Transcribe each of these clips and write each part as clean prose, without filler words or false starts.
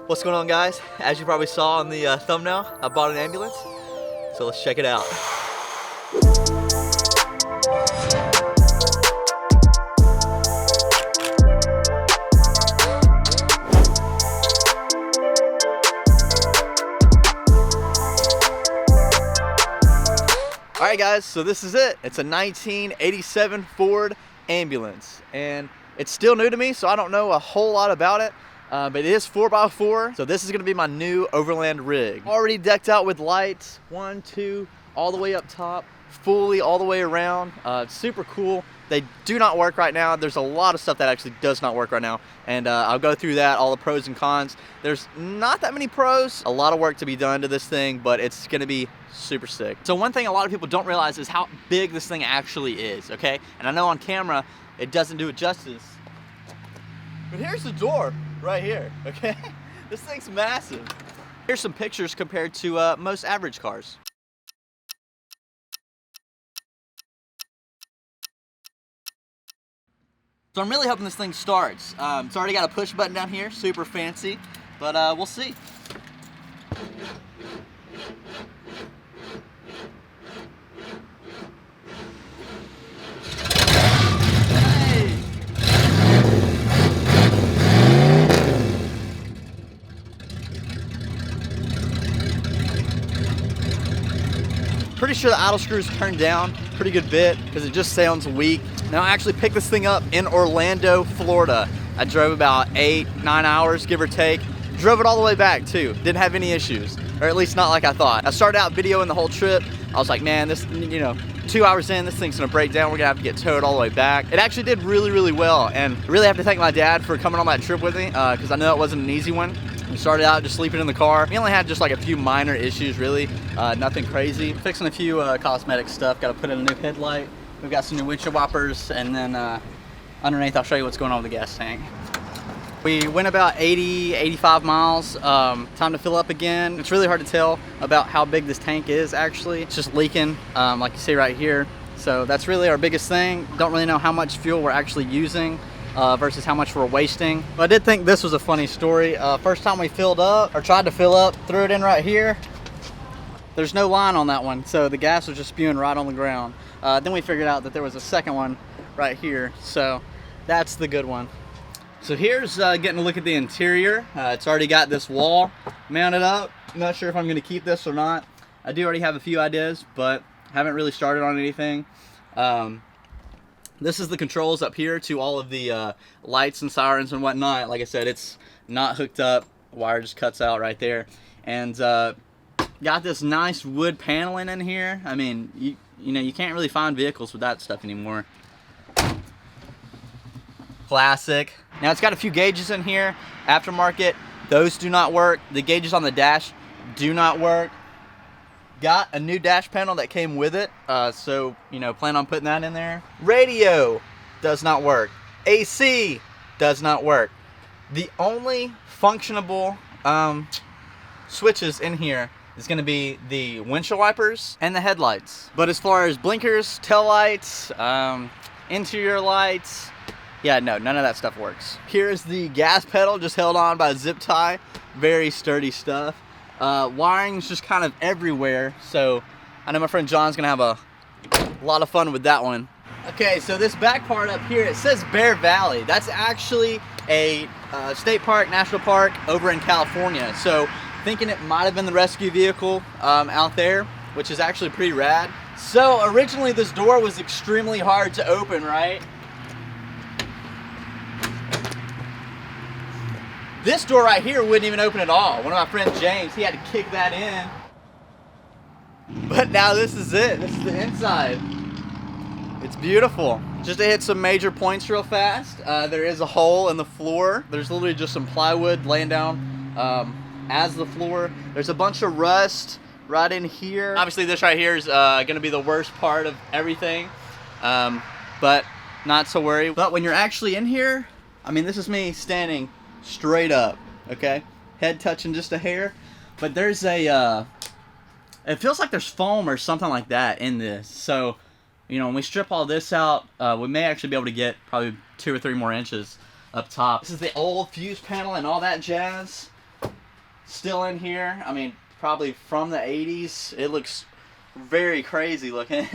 What's going on, guys? As you probably saw in the thumbnail, I bought an ambulance, so let's check it out. Alright guys, so this is it. It's a 1987 Ford ambulance, and it's still new to me, so I don't know a whole lot about it. But it is 4x4, so this is going to be my new overland rig. Already decked out with lights, 1, 2, all the way up top, fully all the way around. Super cool. They do not work right now. There's a lot of stuff that actually does not work right now, and I'll go through that, all the pros and cons. There's not that many pros, a lot of work to be done to this thing, but it's going to be super sick. So one thing a lot of people don't realize is how big this thing actually is, okay? And I know on camera it doesn't do it justice, but here's the door right here, okay? This thing's massive. Here's some pictures compared to most average cars. So I'm really hoping this thing starts. It's already got a push button down here, super fancy, but we'll see. Pretty sure the idle screw's turned down pretty good bit because it just sounds weak. Now I actually picked this thing up in Orlando, Florida. I drove about 8-9 hours, give or take. Drove it all the way back too. Didn't have any issues, or at least not like I thought. I started out videoing the whole trip. I was like, man, this, 2 hours in, this thing's gonna break down. We're gonna have to get towed all the way back. It actually did really, really well, and I really have to thank my dad for coming on that trip with me because I know it wasn't an easy one. We started out just sleeping in the car. We only had just like a few minor issues, really, nothing crazy. Fixing a few cosmetic stuff. Got to put in a new headlight. We've got some new windshield wipers, and then underneath I'll show you what's going on with the gas tank. We went about 85 miles. Time to fill up again. It's really hard to tell about how big this tank is actually. It's just leaking, like you see right here. So that's really our biggest thing. Don't really know how much fuel we're actually using versus how much we're wasting. But I did think this was a funny story. First time we filled up, or tried to fill up, threw it in right here. There's no line on that one, so the gas was just spewing right on the ground. Then we figured out that there was a second one right here, so that's the good one. So here's getting a look at the interior. It's already got this wall mounted up. I'm not sure if I'm going to keep this or not. I do already have a few ideas, but haven't really started on anything. This is the controls up here to all of the lights and sirens and whatnot. Like I said, it's not hooked up. Wire just cuts out right there. And got this nice wood paneling in here. I mean, you can't really find vehicles with that stuff anymore. Classic. Now it's got a few gauges in here, aftermarket. Those do not work. The gauges on the dash do not work. Got a new dash panel that came with it, so plan on putting that in there. Radio does not work. AC does not work. The only functionable switches in here is going to be the windshield wipers and the headlights. But as far as blinkers, tail lights, interior lights, yeah, no, none of that stuff works. Here is the gas pedal, just held on by a zip tie. Very sturdy stuff. Wiring's just kind of everywhere, so I know my friend John's gonna have a lot of fun with that one. Okay, so this back part up here, it says Bear Valley. That's actually a state park, national park over in California. So thinking it might have been the rescue vehicle out there, which is actually pretty rad. So originally this door was extremely hard to open, right? This door right here wouldn't even open at all. One of my friends, James, he had to kick that in. But now this is it. This is the inside. It's beautiful. Just to hit some major points real fast, there is a hole in the floor. There's literally just some plywood laying down as the floor. There's a bunch of rust right in here. Obviously this right here is gonna be the worst part of everything, but not to worry. But when you're actually in here, I mean, this is me standing straight up, okay? Head touching just a hair. But there's a, it feels like there's foam or something like that in this. So, when we strip all this out, we may actually be able to get probably 2 or 3 more inches up top. This is the old fuse panel and all that jazz. still in here. I mean, probably from the 80s. It looks very crazy looking.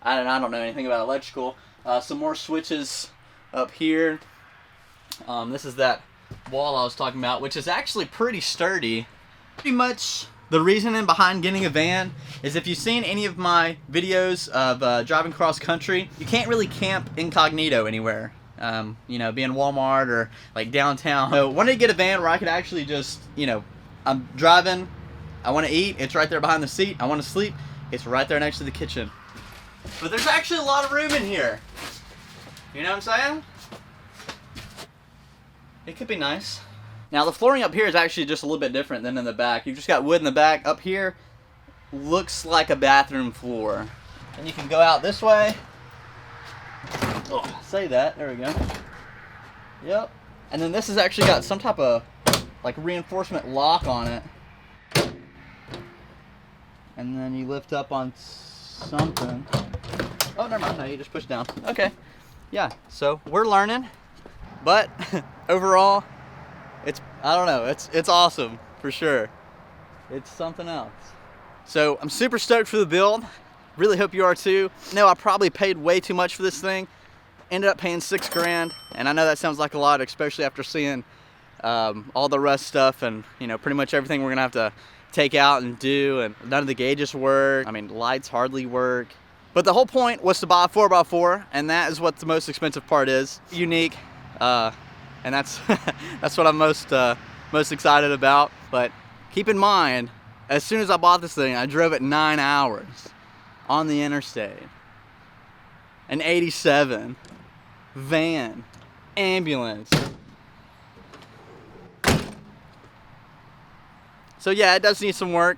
I don't know anything about electrical. Some more switches up here. This is that wall I was talking about, which is actually pretty sturdy. Pretty much the reasoning behind getting a van is if you've seen any of my videos of driving cross country, you can't really camp incognito anywhere. You know, being Walmart or like downtown. So I wanted to get a van where I could actually just, you know, I'm driving, I want to eat, it's right there behind the seat. I want to sleep, it's right there next to the kitchen. But there's actually a lot of room in here. You know what I'm saying? It could be nice. Now the flooring up here is actually just a little bit different than in the back. You've just got wood in the back. Up here looks like a bathroom floor. And you can go out this way. Oh, say that. There we go. Yep. And then this has actually got some type of like reinforcement lock on it. And then you lift up on something. Oh, never mind. No, you just push down. Okay. Yeah. So we're learning. But overall, I don't know, it's awesome for sure. It's something else. So I'm super stoked for the build. Really hope you are too. No, I probably paid way too much for this thing. Ended up paying $6 grand, and I know that sounds like a lot, especially after seeing all the rust stuff and, you know, pretty much everything we're gonna have to take out and do, and none of the gauges work. I mean, lights hardly work. But the whole point was to buy a 4x4, and that is what the most expensive part is. Unique. And that's that's what I'm most excited about. But keep in mind, as soon as I bought this thing, I drove it 9 hours on the interstate. An 87 van, ambulance. So yeah, it does need some work,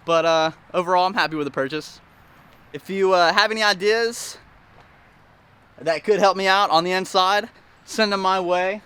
but overall I'm happy with the purchase. If you have any ideas that could help me out on the inside, send them my way.